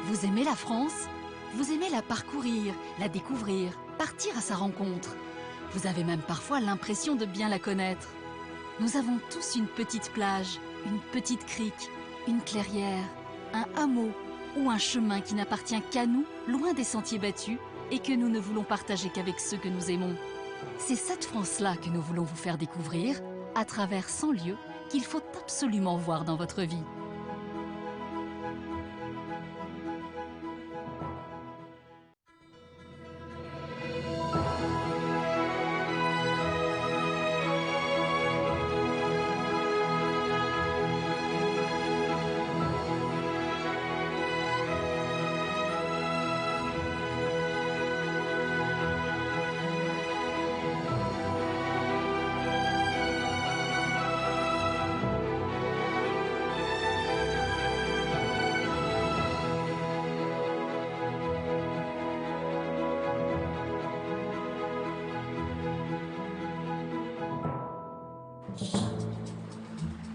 Vous aimez la France? Vous aimez la parcourir, la découvrir, partir à sa rencontre. Vous avez même parfois l'impression de bien la connaître. Nous avons tous une petite plage, une petite crique, une clairière, un hameau ou un chemin qui n'appartient qu'à nous, loin des sentiers battus, et que nous ne voulons partager qu'avec ceux que nous aimons. C'est cette France-là que nous voulons vous faire découvrir à travers 100 lieux qu'il faut absolument voir dans votre vie.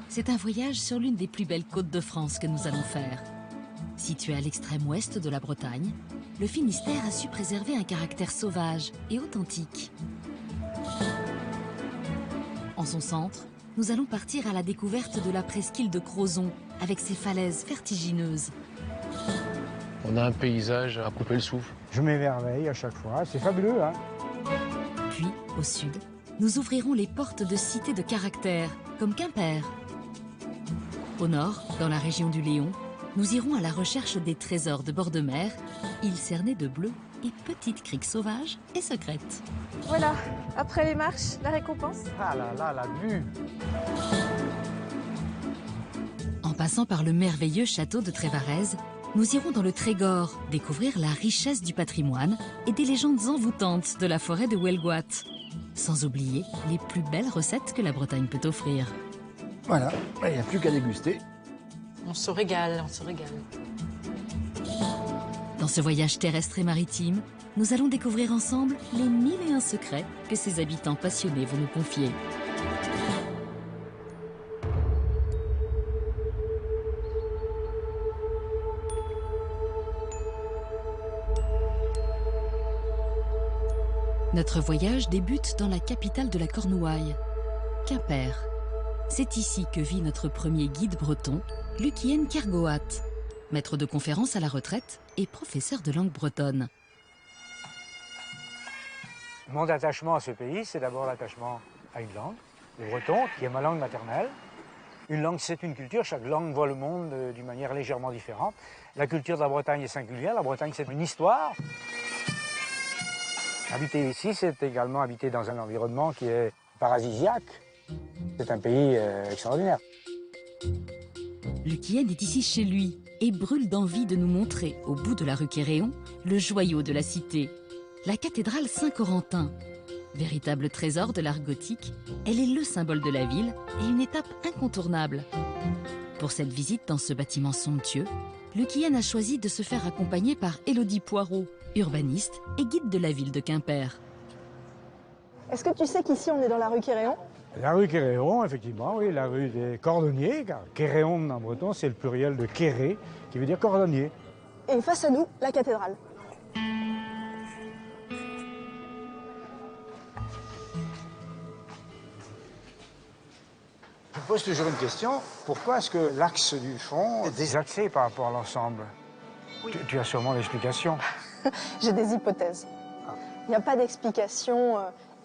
C'est un voyage sur l'une des plus belles côtes de France que nous allons faire. Situé à l'extrême ouest de la Bretagne, le Finistère a su préserver un caractère sauvage et authentique. En son centre, nous allons partir à la découverte de la presqu'île de Crozon, avec ses falaises vertigineuses. On a un paysage à couper le souffle. Je m'émerveille à chaque fois, c'est fabuleux, hein. Puis, au sud, nous ouvrirons les portes de cités de caractère, comme Quimper. Au nord, dans la région du Léon, nous irons à la recherche des trésors de bord de mer, îles cernées de bleu et petites criques sauvages et secrètes. Voilà, après les marches, la récompense. Ah là là, la vue! En passant par le merveilleux château de Trévarez, nous irons dans le Trégor découvrir la richesse du patrimoine et des légendes envoûtantes de la forêt de Huelgoat. Sans oublier les plus belles recettes que la Bretagne peut offrir. Voilà, il n'y a plus qu'à déguster. On se régale, on se régale. Dans ce voyage terrestre et maritime, nous allons découvrir ensemble les 1001 secrets que ces habitants passionnés vont nous confier. Notre voyage débute dans la capitale de la Cornouaille, Quimper. C'est ici que vit notre premier guide breton, Lucien Kergoat, maître de conférences à la retraite et professeur de langue bretonne. Mon attachement à ce pays, c'est d'abord l'attachement à une langue, le breton, qui est ma langue maternelle. Une langue, c'est une culture, chaque langue voit le monde d'une manière légèrement différente. La culture de la Bretagne est singulière, la Bretagne, c'est une histoire. Habiter ici, c'est également habiter dans un environnement qui est paradisiaque. C'est un pays extraordinaire. Lucien est ici chez lui et brûle d'envie de nous montrer, au bout de la rue Quéréon, le joyau de la cité, la cathédrale Saint-Corentin. Véritable trésor de l'art gothique, elle est le symbole de la ville et une étape incontournable. Pour cette visite dans ce bâtiment somptueux, Lucien a choisi de se faire accompagner par Élodie Poirot, urbaniste et guide de la ville de Quimper. Est-ce que tu sais qu'ici on est dans la rue Quéréon? La rue Quéréon, effectivement, oui, la rue des cordonniers, car Quéréon en breton, c'est le pluriel de quéré, qui veut dire cordonnier. Et face à nous, la cathédrale. Je pose toujours une question, pourquoi est-ce que l'axe du front est désaxé par rapport à l'ensemble? Oui. Tu as sûrement l'explication. J'ai des hypothèses. Il n'y a pas d'explication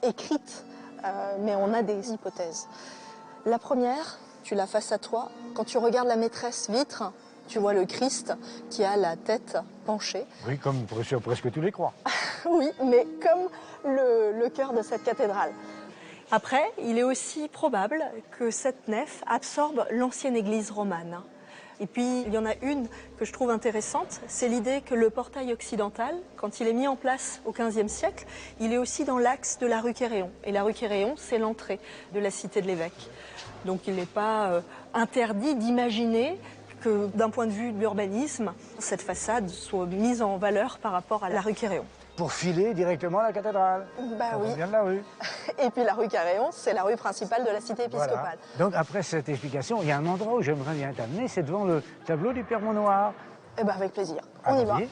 écrite, mais on a des hypothèses. La première, tu l'as face à toi. Quand tu regardes la maîtresse vitre, tu vois le Christ qui a la tête penchée. Oui, comme sur presque tous les croix. Oui, mais comme le cœur de cette cathédrale. Après, il est aussi probable que cette nef absorbe l'ancienne église romane. Et puis, il y en a une que je trouve intéressante, c'est l'idée que le portail occidental, quand il est mis en place au XVe siècle, il est aussi dans l'axe de la rue Quéréon. Et la rue Quéréon, c'est l'entrée de la cité de l'évêque. Donc il n'est pas interdit d'imaginer que d'un point de vue de l'urbanisme, cette façade soit mise en valeur par rapport à la rue Quéréon. Pour filer directement à la cathédrale. Bah oui. On vient de la rue. Et puis la rue Quéréon, c'est la rue principale de la cité épiscopale. Voilà. Donc après cette explication, il y a un endroit où j'aimerais bien t'amener, c'est devant le tableau du Père Maunoir. Eh ben avec plaisir. On y va. Allons-y.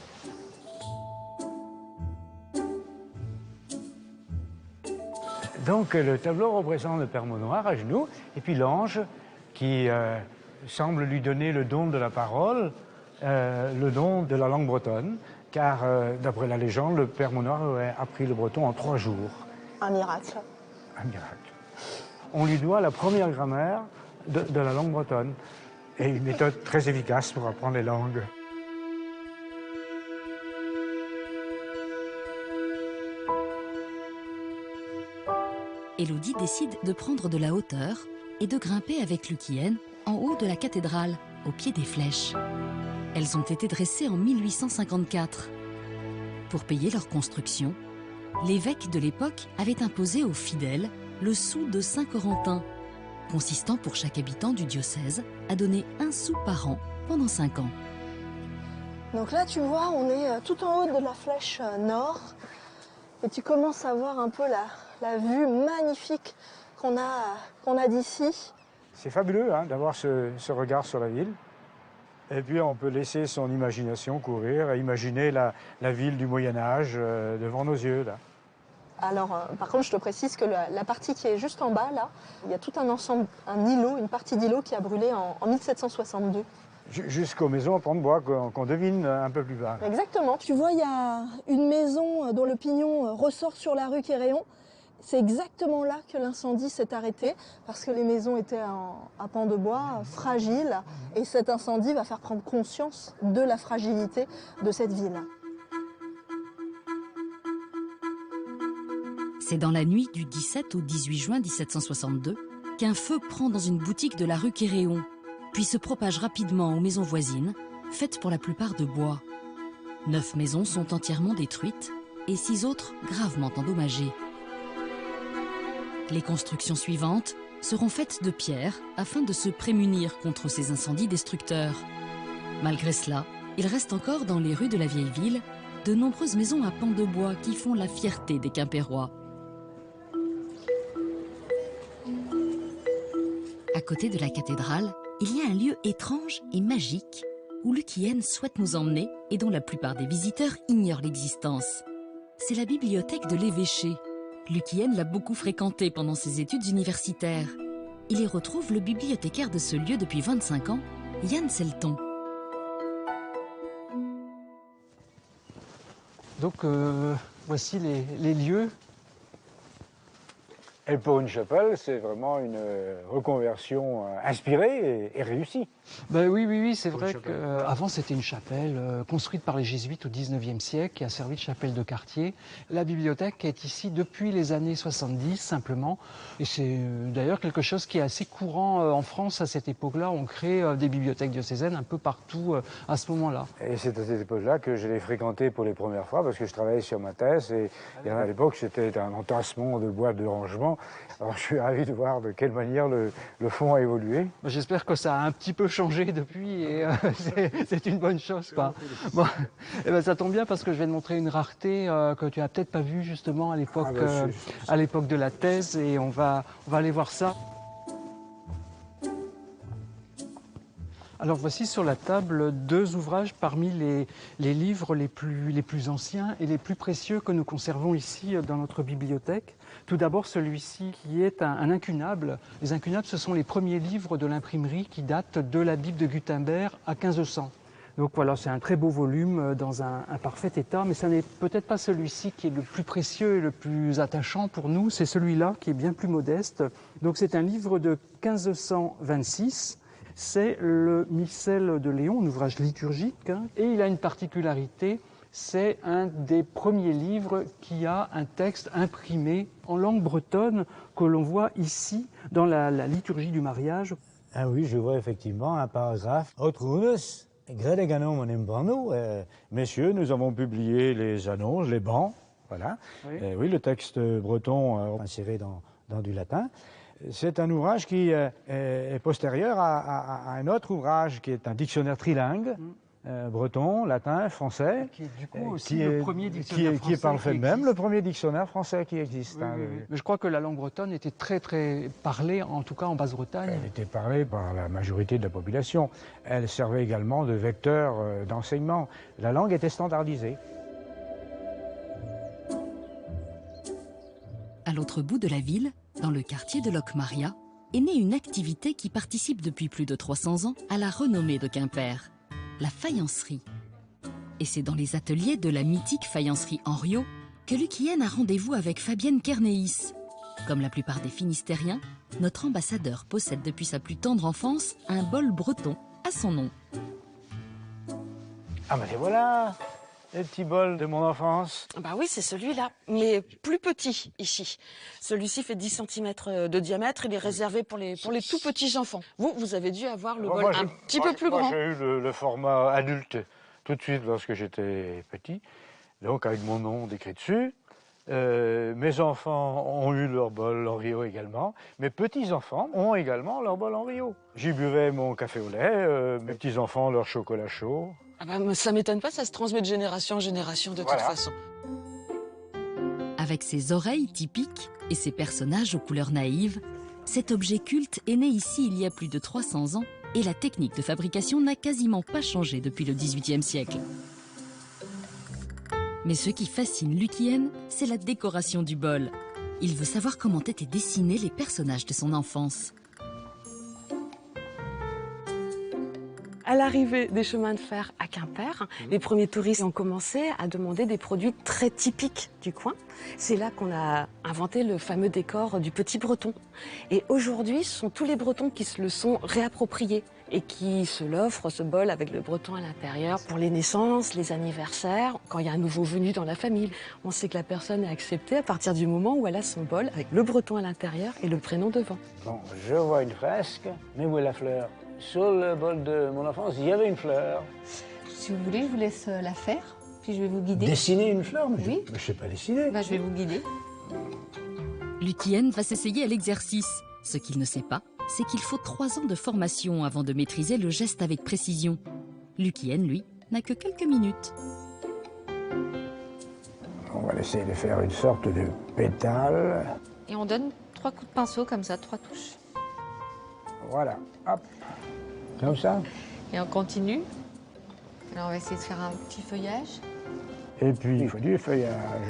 Donc le tableau représente le Père Maunoir à genoux, et puis l'ange qui semble lui donner le don de la parole, le don de la langue bretonne, car d'après la légende, le Père Maunoir aurait appris le breton en 3 jours. Un miracle. Un miracle. On lui doit la première grammaire de la langue bretonne, et une méthode très efficace pour apprendre les langues. Élodie décide de prendre de la hauteur et de grimper avec Lucienne en haut de la cathédrale, au pied des flèches. Elles ont été dressées en 1854. Pour payer leur construction, l'évêque de l'époque avait imposé aux fidèles le sou de Saint-Corentin, consistant pour chaque habitant du diocèse à donner 1 sou par an pendant 5 ans. Donc là, tu vois, on est tout en haut de la flèche nord. Et tu commences à voir un peu la vue magnifique qu'on a d'ici. C'est fabuleux hein, d'avoir ce regard sur la ville. Et puis on peut laisser son imagination courir et imaginer la ville du Moyen-Âge devant nos yeux. Là. Alors, par contre, je te précise que la partie qui est juste en bas, là, il y a tout un ensemble, un îlot, une partie d'îlot qui a brûlé en 1762. Jusqu'aux maisons en pan de bois qu'on devine un peu plus bas. Exactement. Tu vois, il y a une maison dont le pignon ressort sur la rue Quéréon. C'est exactement là que l'incendie s'est arrêté, parce que les maisons étaient à pan de bois, fragiles, et cet incendie va faire prendre conscience de la fragilité de cette ville. C'est dans la nuit du 17 au 18 juin 1762 qu'un feu prend dans une boutique de la rue Quéréon, puis se propage rapidement aux maisons voisines, faites pour la plupart de bois. 9 maisons sont entièrement détruites et 6 autres gravement endommagées. Les constructions suivantes seront faites de pierre afin de se prémunir contre ces incendies destructeurs. Malgré cela, il reste encore dans les rues de la vieille ville de nombreuses maisons à pans de bois qui font la fierté des Quimpérois. À côté de la cathédrale, il y a un lieu étrange et magique où Lucienne souhaite nous emmener et dont la plupart des visiteurs ignorent l'existence. C'est la bibliothèque de l'évêché. Lucienne l'a beaucoup fréquentée pendant ses études universitaires. Il y retrouve le bibliothécaire de ce lieu depuis 25 ans, Yann Selton. Donc voici les lieux. Et pour une chapelle, c'est vraiment une reconversion inspirée et réussie. Ben oui, c'est vrai qu'avant c'était une chapelle construite par les jésuites au 19e siècle qui a servi de chapelle de quartier. La bibliothèque est ici depuis les années 70 simplement. Et c'est d'ailleurs quelque chose qui est assez courant en France à cette époque-là. On crée des bibliothèques diocésaines un peu partout à ce moment-là. Et c'est à cette époque-là que je l'ai fréquenté pour les premières fois parce que je travaillais sur ma thèse et à l'époque c'était un entassement de boîtes de rangement. Alors je suis ravi de voir de quelle manière le fond a évolué. J'espère que ça a un petit peu changé depuis et c'est une bonne chose, quoi. Bon, et ben ça tombe bien parce que je vais te montrer une rareté que tu n'as peut-être pas vue justement à l'époque de la thèse et on va aller voir ça. Alors voici sur la table 2 ouvrages parmi les livres les plus anciens et les plus précieux que nous conservons ici dans notre bibliothèque. Tout d'abord celui-ci qui est un incunable. Les incunables, ce sont les premiers livres de l'imprimerie qui datent de la Bible de Gutenberg à 1500. Donc voilà, c'est un très beau volume dans un parfait état, mais ça n'est peut-être pas celui-ci qui est le plus précieux et le plus attachant pour nous, c'est celui-là qui est bien plus modeste. Donc c'est un livre de 1526. C'est le Missel de Léon, un ouvrage liturgique, et il a une particularité, c'est un des premiers livres qui a un texte imprimé en langue bretonne que l'on voit ici dans la liturgie du mariage. Ah oui, je vois effectivement un paragraphe. Messieurs, nous avons publié les annonces, les bans, voilà. Oui, Oui, le texte breton inséré dans du latin. C'est un ouvrage qui est postérieur à un autre ouvrage qui est un dictionnaire trilingue, breton, latin, français. Qui est du coup aussi le premier dictionnaire français. Qui est par le fait même le premier dictionnaire français qui existe. Oui. Mais je crois que la langue bretonne était très très parlée, en tout cas en Basse-Bretagne. Elle était parlée par la majorité de la population. Elle servait également de vecteur d'enseignement. La langue était standardisée. À l'autre bout de la ville, dans le quartier de Locmaria, est née une activité qui participe depuis plus de 300 ans à la renommée de Quimper, la faïencerie. Et c'est dans les ateliers de la mythique faïencerie Henriot que Lucienne a rendez-vous avec Fabienne Kernéis. Comme la plupart des Finistériens, notre ambassadeur possède depuis sa plus tendre enfance un bol breton à son nom. Ah ben voilà, les petits bols de mon enfance. Bah oui, c'est celui-là, mais plus petit ici. Celui-ci fait 10 cm de diamètre, il est réservé pour les tout petits enfants. Vous avez dû avoir le bol un petit peu plus grand. J'ai eu le format adulte tout de suite lorsque j'étais petit, donc avec mon nom décrit dessus. Mes enfants ont eu leur bol Henriot également. Mes petits-enfants ont également leur bol Henriot. J'y buvais mon café au lait, mes petits-enfants leur chocolat chaud. Ah bah, ça m'étonne pas, ça se transmet de génération en génération de toute façon. Avec ses oreilles typiques et ses personnages aux couleurs naïves, cet objet culte est né ici il y a plus de 300 ans et la technique de fabrication n'a quasiment pas changé depuis le XVIIIe siècle. Mais ce qui fascine Lucienne, c'est la décoration du bol. Il veut savoir comment étaient dessinés les personnages de son enfance. À l'arrivée des chemins de fer à Quimper, les premiers touristes ont commencé à demander des produits très typiques du coin. C'est là qu'on a inventé le fameux décor du Petit Breton. Et aujourd'hui, ce sont tous les Bretons qui se le sont réappropriés et qui se l'offrent, ce bol avec le breton à l'intérieur, pour les naissances, les anniversaires, quand il y a un nouveau venu dans la famille. On sait que la personne est acceptée à partir du moment où elle a son bol avec le breton à l'intérieur et le prénom devant. Bon, je vois une fresque, mais où est la fleur? Sur le bol de mon enfance, il y avait une fleur. Si vous voulez, je vous laisse la faire, puis je vais vous guider. Dessiner une fleur? Mais Oui. je ne sais pas dessiner. Je vais vous guider. Lucienne va s'essayer à l'exercice. Ce qu'il ne sait pas, c'est qu'il faut 3 ans de formation avant de maîtriser le geste avec précision. Lucienne, lui, n'a que quelques minutes. On va essayer de faire une sorte de pétale. Et on donne 3 coups de pinceau, comme ça, 3 touches. Voilà, hop, comme ça. Et on continue. Alors on va essayer de faire un petit feuillage. Et puis, il faut du feuillage.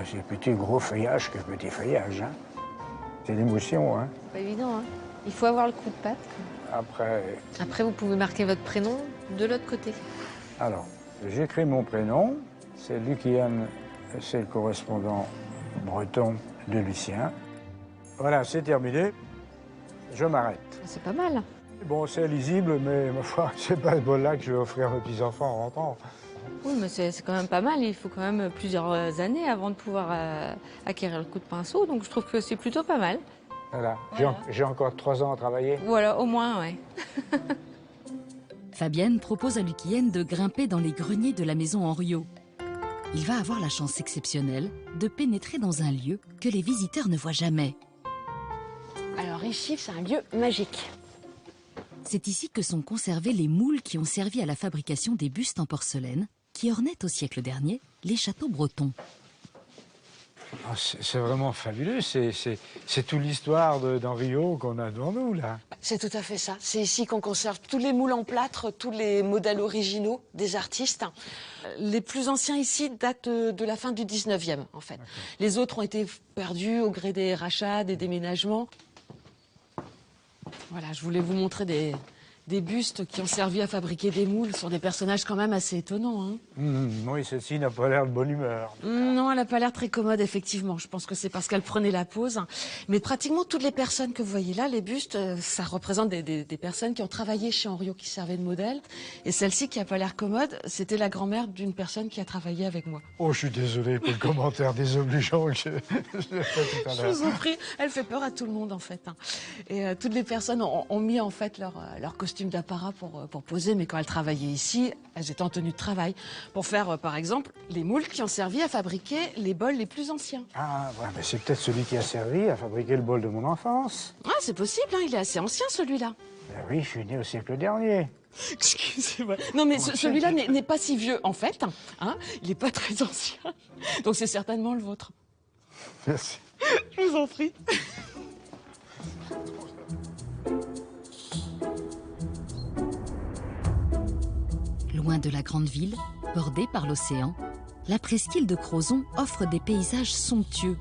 C'est petit gros feuillage que petit feuillage. Hein. C'est l'émotion. Hein. Pas évident, hein. Il faut avoir le coup de patte. Après, vous pouvez marquer votre prénom de l'autre côté. Alors, j'écris mon prénom. C'est Lucienne, c'est le correspondant breton de Lucien. Voilà, c'est terminé. Je m'arrête. C'est pas mal. Bon, c'est lisible, mais ma foi, c'est pas ce bol-là que je vais offrir à mes petits-enfants en rentrant. Oui, mais c'est quand même pas mal. Il faut quand même plusieurs années avant de pouvoir acquérir le coup de pinceau. Donc je trouve que c'est plutôt pas mal. Voilà, Voilà. J'ai encore 3 ans à travailler. Voilà, au moins, ouais. Fabienne propose à Lucienne de grimper dans les greniers de la maison Henriot. Il va avoir la chance exceptionnelle de pénétrer dans un lieu que les visiteurs ne voient jamais. Alors ici, c'est un lieu magique. C'est ici que sont conservés les moules qui ont servi à la fabrication des bustes en porcelaine qui ornaient au siècle dernier les châteaux bretons. Oh, c'est vraiment fabuleux, c'est toute l'histoire d'Henriot qu'on a devant nous, là. C'est tout à fait ça. C'est ici qu'on conserve tous les moules en plâtre, tous les modèles originaux des artistes. Les plus anciens ici datent de la fin du 19e, en fait. Les autres ont été perdus au gré des rachats, des déménagements. Voilà, je voulais vous montrer des bustes qui ont servi à fabriquer des moules sur des personnages quand même assez étonnants. Hein. Oui, celle-ci n'a pas l'air de bonne humeur. Non, elle n'a pas l'air très commode, effectivement. Je pense que c'est parce qu'elle prenait la pause. Mais pratiquement toutes les personnes que vous voyez là, les bustes, ça représente des personnes qui ont travaillé chez Henriot, qui servaient de modèle. Et celle-ci, qui n'a pas l'air commode, c'était la grand-mère d'une personne qui a travaillé avec moi. Oh, je suis désolé pour le commentaire désobligeant que j'ai fait tout à Je l'heure. vous en prie, elle fait peur à tout le monde, en fait. Hein. Et toutes les personnes ont mis, en fait, leur costume d'apparat pour poser. Mais quand elles travaillaient ici, elles étaient en tenue de travail pour faire, par exemple, les moules qui ont servi à fabriquer les bols les plus anciens. Ah, ouais, mais c'est peut-être celui qui a servi à fabriquer le bol de mon enfance. Ah, c'est possible, hein, il est assez ancien, celui-là. Ben oui, je suis né au siècle dernier. Excusez-moi. Non, mais celui-là n'est pas si vieux, en fait. Hein, il n'est pas très ancien. Donc c'est certainement le vôtre. Merci. Je vous en prie. Loin de la grande ville, bordée par l'océan, la presqu'île de Crozon offre des paysages somptueux.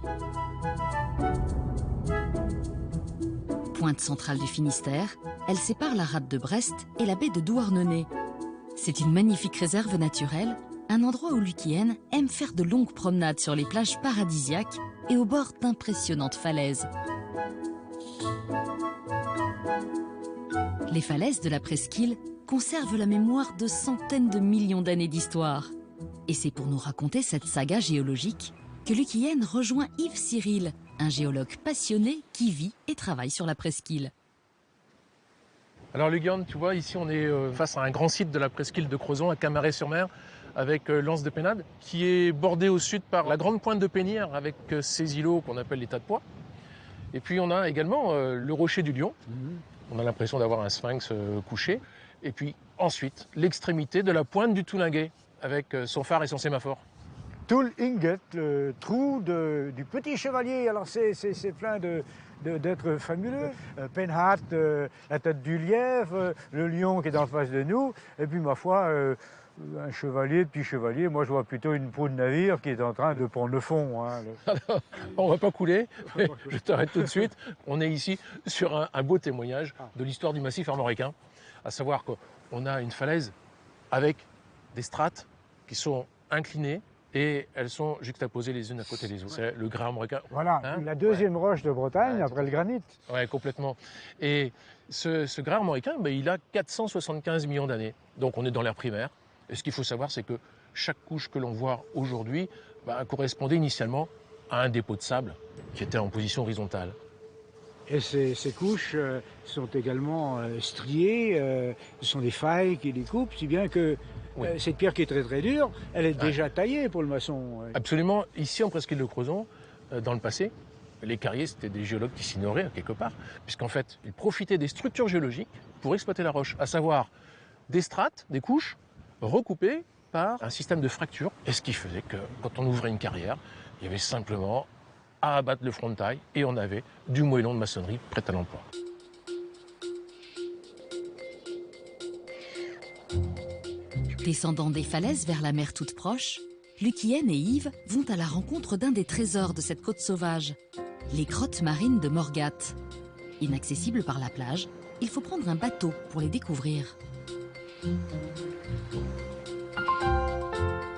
Pointe centrale du Finistère, elle sépare la rade de Brest et la baie de Douarnenez. C'est une magnifique réserve naturelle, un endroit où Lucienne aime faire de longues promenades sur les plages paradisiaques et au bord d'impressionnantes falaises. Les falaises de la presqu'île conservent la mémoire de centaines de millions d'années d'histoire. Et c'est pour nous raconter cette saga géologique que Lucienne rejoint Yves Cyril, un géologue passionné qui vit et travaille sur la presqu'île. Alors Lucienne, tu vois, ici on est face à un grand site de la presqu'île de Crozon, à Camaret-sur-Mer, avec l'Anse de Pénade, qui est bordé au sud par la grande pointe de Pénière, avec ses îlots qu'on appelle les tas de pois. Et puis on a également le rocher du Lion. On a l'impression d'avoir un sphinx couché. Et puis ensuite, l'extrémité de la pointe du Toulinguet, avec son phare et son sémaphore. Toul Inget, le trou du petit chevalier. Alors c'est plein d'êtres fabuleux. Penhat, la tête du lièvre, le lion qui est en face de nous. Et puis ma foi, un chevalier, petit chevalier. Moi je vois plutôt une proue de navire qui est en train de prendre le fond. Hein. Alors, on va pas couler, mais je t'arrête tout de suite. On est ici sur un beau témoignage de l'histoire du massif armoricain. À savoir qu'on a une falaise avec des strates qui sont inclinées et elles sont juxtaposées les unes à côté des autres. C'est le gras armoricain. Voilà, hein, la deuxième roche de Bretagne après le granit. Oui, complètement. Et ce gras armoricain, il a 475 millions d'années. Donc on est dans l'ère primaire. Et ce qu'il faut savoir, c'est que chaque couche que l'on voit aujourd'hui correspondait initialement à un dépôt de sable qui était en position horizontale. Et ces couches sont également striées, ce sont des failles qui les coupent, si bien que cette pierre qui est très très dure, elle est déjà taillée pour le maçon. Absolument. Ici, en presqu'île de Crozon, dans le passé, les carriers, c'était des géologues qui s'ignoraient quelque part, puisqu'en fait, ils profitaient des structures géologiques pour exploiter la roche, à savoir des strates, des couches, recoupées par un système de fracture. Et ce qui faisait que quand on ouvrait une carrière, il y avait simplement à abattre le front de taille et on avait du moellon de maçonnerie prêt à l'emploi. Descendant des falaises vers la mer toute proche, Lucienne et Yves vont à la rencontre d'un des trésors de cette côte sauvage, les grottes marines de Morgat. Inaccessibles par la plage, il faut prendre un bateau pour les découvrir.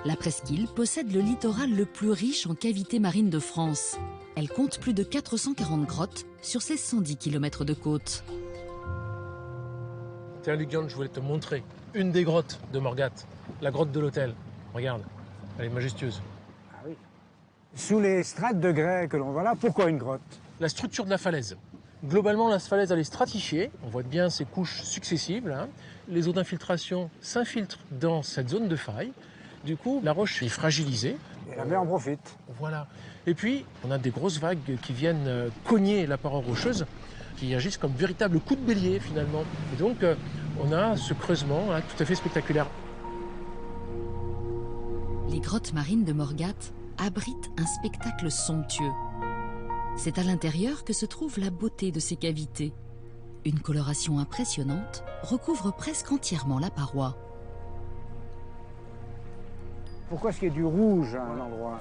La presqu'île possède le littoral le plus riche en cavités marines de France. Elle compte plus de 440 grottes sur ses 110 km de côte. Tiens, Lucienne, je voulais te montrer une des grottes de Morgat, la grotte de l'Hôtel. Regarde, elle est majestueuse. Ah oui. Sous les strates de grès que l'on voit là, pourquoi une grotte? La structure de la falaise. Globalement, la falaise, elle est stratifiée. On voit bien ces couches successives. Là. Les eaux d'infiltration s'infiltrent dans cette zone de faille. Du coup, la roche est fragilisée. Et la mer en profite. Voilà. Et puis, on a des grosses vagues qui viennent cogner la paroi rocheuse, qui agissent comme véritables coups de bélier, finalement. Et donc, on a ce creusement là, tout à fait spectaculaire. Les grottes marines de Morgat abritent un spectacle somptueux. C'est à l'intérieur que se trouve la beauté de ces cavités. Une coloration impressionnante recouvre presque entièrement la paroi. Pourquoi est-ce qu'il y a du rouge à un endroit?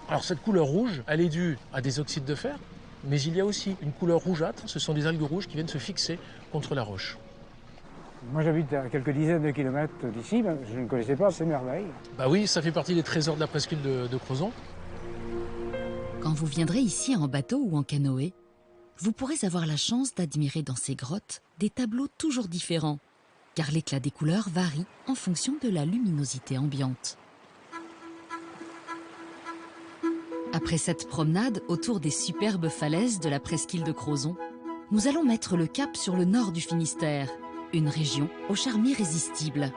Alors cette couleur rouge, elle est due à des oxydes de fer, mais il y a aussi une couleur rougeâtre, ce sont des algues rouges qui viennent se fixer contre la roche. Moi j'habite à quelques dizaines de kilomètres d'ici, je ne connaissais pas ces merveilles. Bah oui, ça fait partie des trésors de la presqu'île de Crozon. Quand vous viendrez ici en bateau ou en canoë, vous pourrez avoir la chance d'admirer dans ces grottes des tableaux toujours différents, car l'éclat des couleurs varie en fonction de la luminosité ambiante. Après cette promenade autour des superbes falaises de la presqu'île de Crozon, nous allons mettre le cap sur le nord du Finistère, une région au charme irrésistible.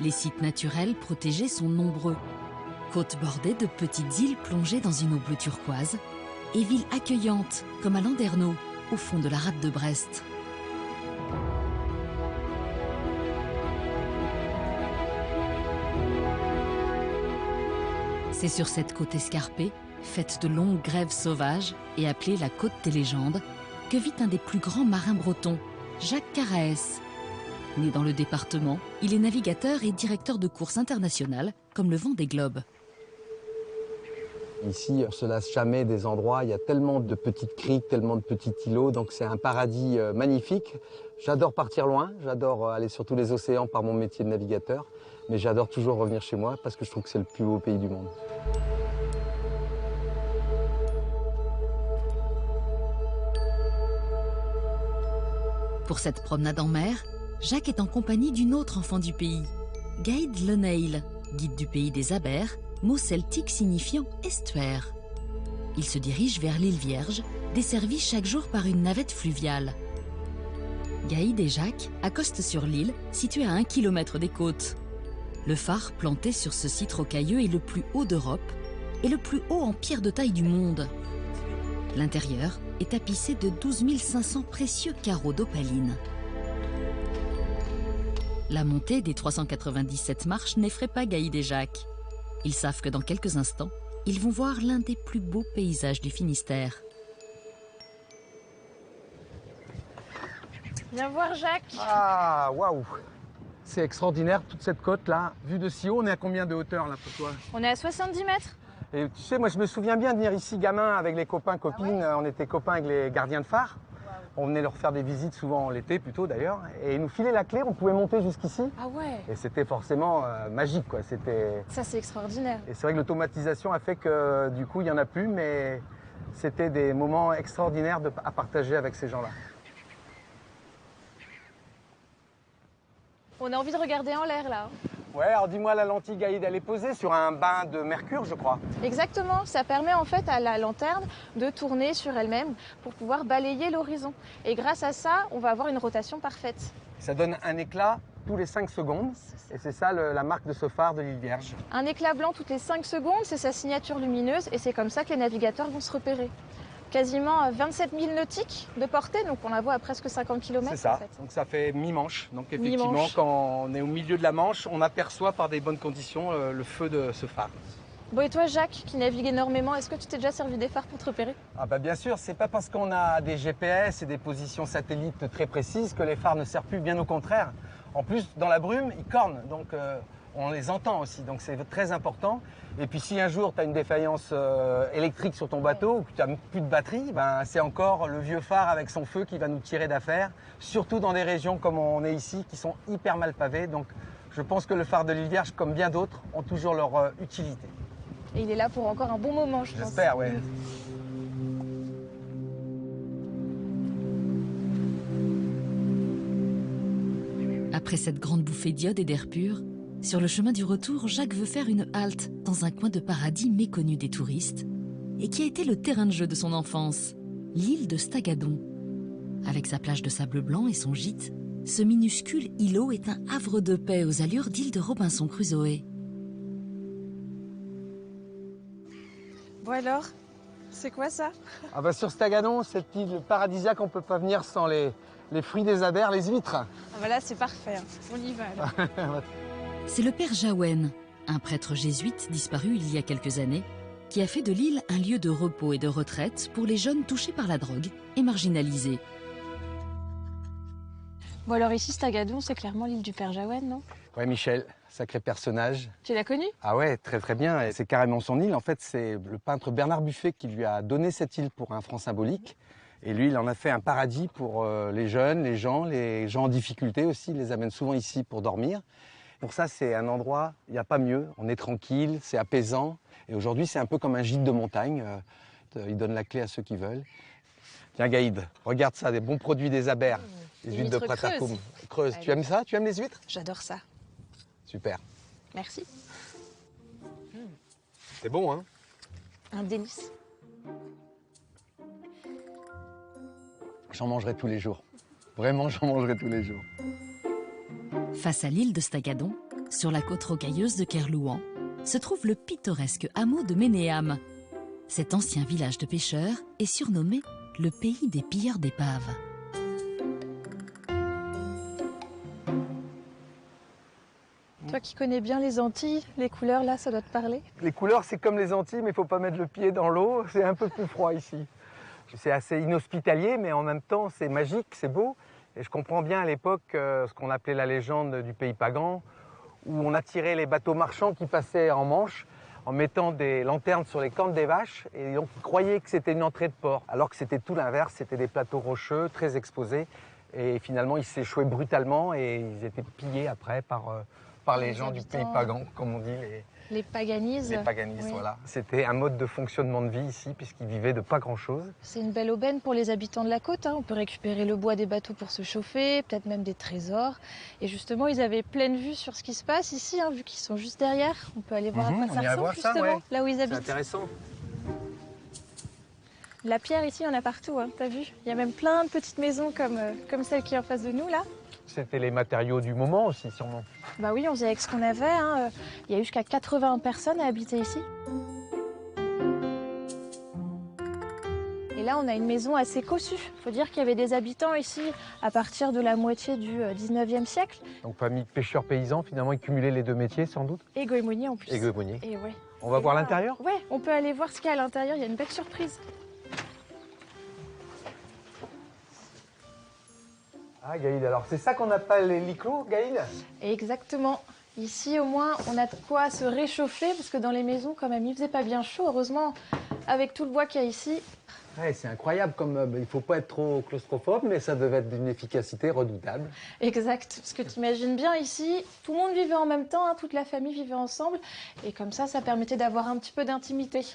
Les sites naturels protégés sont nombreux. Côtes bordées de petites îles plongées dans une eau bleu turquoise et villes accueillantes comme à Landerneau, au fond de la rade de Brest. C'est sur cette côte escarpée, faite de longues grèves sauvages et appelée la côte des légendes, que vit un des plus grands marins bretons, Jacques Caraès. Né dans le département, il est navigateur et directeur de courses internationales, comme le Vendée Globe. Ici, on ne se lasse jamais des endroits, il y a tellement de petites criques, tellement de petits îlots, donc c'est un paradis magnifique. J'adore partir loin, j'adore aller sur tous les océans par mon métier de navigateur, mais j'adore toujours revenir chez moi parce que je trouve que c'est le plus beau pays du monde. Pour cette promenade en mer, Jacques est en compagnie d'une autre enfant du pays, Gaïd Leneil, guide du pays des Abers, mot celtique signifiant estuaire. Il se dirige vers l'île Vierge, desservie chaque jour par une navette fluviale. Gaïd et Jacques accostent sur l'île, située à 1 km des côtes. Le phare planté sur ce site rocailleux est le plus haut d'Europe et le plus haut en pierre de taille du monde. L'intérieur est tapissé de 12 500 précieux carreaux d'opaline. La montée des 397 marches n'effraie pas Gaïd et Jacques. Ils savent que dans quelques instants, ils vont voir l'un des plus beaux paysages du Finistère. Viens voir Jacques. Ah, waouh! C'est extraordinaire, toute cette côte-là. Vue de si haut, on est à combien de hauteur là pour toi? On est à 70 mètres. Et tu sais, moi je me souviens bien de venir ici gamin avec les copains, copines. On était copains avec les gardiens de phare. On venait leur faire des visites, souvent l'été plutôt d'ailleurs. Et ils nous filaient la clé, on pouvait monter jusqu'ici. Ah ouais. Et c'était forcément magique, quoi. Ça c'est extraordinaire. Et c'est vrai que l'automatisation a fait que du coup il n'y en a plus, mais c'était des moments extraordinaires à partager avec ces gens-là. On a envie de regarder en l'air là. Ouais, alors dis-moi, la lentille Gaïd, elle est posée sur un bain de mercure, je crois. Exactement, ça permet en fait à la lanterne de tourner sur elle-même pour pouvoir balayer l'horizon. Et grâce à ça, on va avoir une rotation parfaite. Ça donne un éclat tous les 5 secondes, et c'est ça la marque de ce phare de l'île Vierge. Un éclat blanc toutes les 5 secondes, c'est sa signature lumineuse et c'est comme ça que les navigateurs vont se repérer. Quasiment 27 000 nautiques de portée, donc on la voit à presque 50 km. C'est ça, en fait. donc ça fait mi-manche. Donc effectivement, Mi-manche. quand on est au milieu de la Manche, on aperçoit par des bonnes conditions le feu de ce phare. Bon, et toi Jacques, qui navigue énormément, est-ce que tu t'es déjà servi des phares pour te repérer? Ah bah bien sûr, c'est pas parce qu'on a des GPS et des positions satellites très précises que les phares ne servent plus, bien au contraire. En plus, dans la brume, ils cornent, donc on les entend aussi, donc c'est très important. Et puis si un jour tu as une défaillance électrique sur ton bateau ou que tu n'as plus de batterie, ben, c'est encore le vieux phare avec son feu qui va nous tirer d'affaire, surtout dans des régions comme on est ici qui sont hyper mal pavées. Donc je pense que le phare de l'île Vierge, comme bien d'autres, ont toujours leur utilité. Et il est là pour encore un bon moment, je pense. J'espère, ouais. Après cette grande bouffée d'iode et d'air pur, sur le chemin du retour, Jacques veut faire une halte dans un coin de paradis méconnu des touristes et qui a été le terrain de jeu de son enfance, l'île de Staggadon. Avec sa plage de sable blanc et son gîte, ce minuscule îlot est un havre de paix aux allures d'île de Robinson Crusoe. Bon alors, c'est quoi ça? Ah bah sur Staggadon, cette île paradisiaque, on ne peut pas venir sans les fruits des Abers, les huîtres. Ah bah là c'est parfait, on y va alors. C'est le père Jaouen, un prêtre jésuite disparu il y a quelques années, qui a fait de l'île un lieu de repos et de retraite pour les jeunes touchés par la drogue et marginalisés. Bon alors ici, Staggadon, c'est clairement l'île du père Jaouen, non? Ouais, Michel, sacré personnage. Tu l'as connu? Ah ouais, très très bien. Et c'est carrément son île. En fait, c'est le peintre Bernard Buffet qui lui a donné cette île pour un franc symbolique. Et lui, il en a fait un paradis pour les jeunes, les gens en difficulté aussi. Il les amène souvent ici pour dormir. Pour ça, c'est un endroit, il n'y a pas mieux. On est tranquille, c'est apaisant. Et aujourd'hui, c'est un peu comme un gîte de montagne. Il donne la clé à ceux qui veulent. Tiens, Gaïd, regarde ça, des bons produits des Abers. Les huîtres de Pratarkoum. Creuse. Tu aimes ça? Tu aimes les huîtres? J'adore ça. Super. Merci. C'est bon, hein? Un délice. J'en mangerai tous les jours. Vraiment, j'en mangerai tous les jours. Face à l'île de Staggadon, sur la côte rocailleuse de Kerlouan, se trouve le pittoresque hameau de Ménéam. Cet ancien village de pêcheurs est surnommé le pays des pilleurs d'épaves. Toi qui connais bien les Antilles, les couleurs là, ça doit te parler? Les couleurs, c'est comme les Antilles, mais il ne faut pas mettre le pied dans l'eau. C'est un peu plus froid ici. C'est assez inhospitalier, mais en même temps, c'est magique, c'est beau. Et je comprends bien à l'époque ce qu'on appelait la légende du pays pagan, où on attirait les bateaux marchands qui passaient en Manche en mettant des lanternes sur les cornes des vaches. Et donc, ils croyaient que c'était une entrée de port, alors que c'était tout l'inverse. C'était des plateaux rocheux, très exposés. Et finalement, ils s'échouaient brutalement et ils étaient pillés après par les gens du pays pagan, comme on dit, Les paganises. les paganistes. Oui. Voilà. C'était un mode de fonctionnement de vie ici, puisqu'ils vivaient de pas grand-chose. C'est une belle aubaine pour les habitants de la côte, hein. On peut récupérer le bois des bateaux pour se chauffer, peut-être même des trésors. Et justement, ils avaient pleine vue sur ce qui se passe ici, hein, vu qu'ils sont juste derrière. On peut aller voir à quoi on ça ira ressemble, voir ça, justement, ouais. là où ils C'est habitent. intéressant. La pierre ici, il y en a partout, hein, t'as vu? Il y a même plein de petites maisons comme celle qui est en face de nous, là. C'était les matériaux du moment aussi, sûrement. Bah oui, on faisait avec ce qu'on avait, hein. Il y a eu jusqu'à 80 personnes à habiter ici. Et là, on a une maison assez cossue. Il faut dire qu'il y avait des habitants ici à partir de la moitié du 19e siècle. Donc famille de pêcheurs paysans, finalement, ils cumulaient les deux métiers, sans doute. Et goémonier en plus. Et goémonier. Et ouais. On va Et voir là, l'intérieur? Ouais, on peut aller voir ce qu'il y a à l'intérieur. Il y a une belle surprise. Ah, Gaïd, alors c'est ça qu'on appelle les lits clos, Gaïd? Exactement. Ici, au moins, on a de quoi se réchauffer parce que dans les maisons, quand même, il faisait pas bien chaud. Heureusement, avec tout le bois qu'il y a ici. Ouais, c'est incroyable comme meuble. Il ne faut pas être trop claustrophobe, mais ça devait être d'une efficacité redoutable. Exact. Parce que tu imagines bien ici, tout le monde vivait en même temps, hein, toute la famille vivait ensemble. Et comme ça permettait d'avoir un petit peu d'intimité.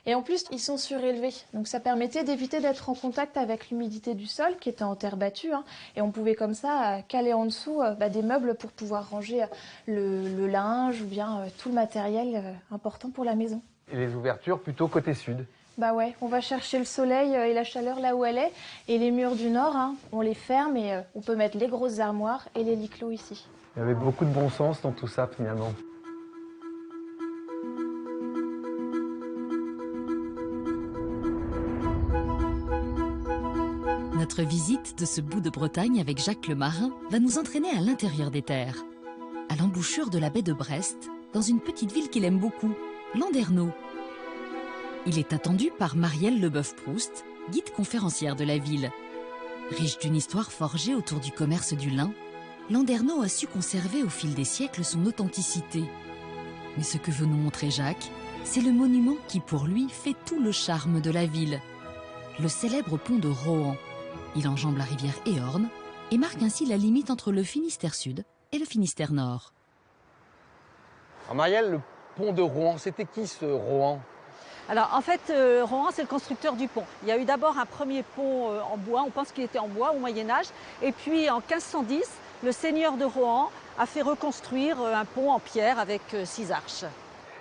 Et en plus, ils sont surélevés. Donc ça permettait d'éviter d'être en contact avec l'humidité du sol, qui était en terre battue. Hein. Et on pouvait comme ça caler en dessous des meubles pour pouvoir ranger le linge ou bien tout le matériel important pour la maison. Et les ouvertures plutôt côté sud. Bah ouais, on va chercher le soleil et la chaleur là où elle est. Et les murs du nord, hein, on les ferme et on peut mettre les grosses armoires et les lits clos ici. Il y avait beaucoup de bon sens dans tout ça, finalement. Notre visite de ce bout de Bretagne avec Jacques le Marin va nous entraîner à l'intérieur des terres, à l'embouchure de la baie de Brest, dans une petite ville qu'il aime beaucoup, Landerneau. Il est attendu par Marielle Leboeuf-Proust, guide conférencière de la ville. Riche d'une histoire forgée autour du commerce du lin, Landerneau a su conserver au fil des siècles son authenticité. Mais ce que veut nous montrer Jacques, c'est le monument qui pour lui fait tout le charme de la ville. Le célèbre pont de Rohan. Il enjambe la rivière Éorne et marque ainsi la limite entre le Finistère Sud et le Finistère Nord. Alors Marielle, le pont de Rohan, c'était qui ce Rohan? Alors en fait, Rohan, c'est le constructeur du pont. Il y a eu d'abord un premier pont en bois, on pense qu'il était en bois au Moyen-Âge. Et puis en 1510, le seigneur de Rohan a fait reconstruire un pont en pierre avec 6 arches.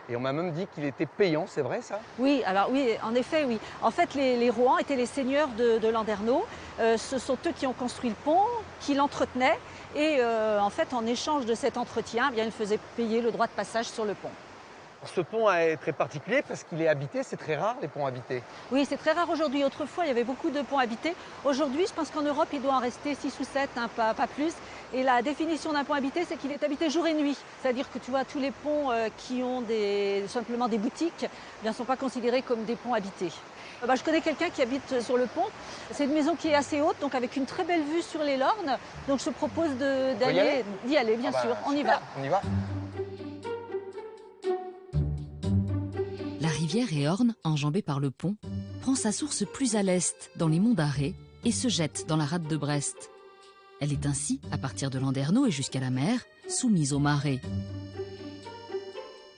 Et on m'a même dit qu'il était payant, c'est vrai ça? Oui, alors oui, en effet, oui. En fait, les Rohan étaient les seigneurs de Landerneau. Ce sont eux qui ont construit le pont, qui l'entretenaient. Et en fait, en échange de cet entretien, eh bien, ils faisaient payer le droit de passage sur le pont. Ce pont est très particulier parce qu'il est habité, c'est très rare les ponts habités. Oui, c'est très rare aujourd'hui. Autrefois, il y avait beaucoup de ponts habités. Aujourd'hui, je pense qu'en Europe, il doit en rester 6 ou 7, hein, pas plus. Et la définition d'un pont habité, c'est qu'il est habité jour et nuit. C'est-à-dire que tu vois, tous les ponts qui ont simplement des boutiques ne sont pas considérés comme des ponts habités. Je connais quelqu'un qui habite sur le pont. C'est une maison qui est assez haute, donc avec une très belle vue sur les Lornes. Donc je te propose d'y aller, bien sûr. On y va. On y va. La rivière Éorne, enjambée par le pont, prend sa source plus à l'est, dans les monts d'Arrée, et se jette dans la rade de Brest. Elle est ainsi, à partir de Landerneau et jusqu'à la mer, soumise aux marées.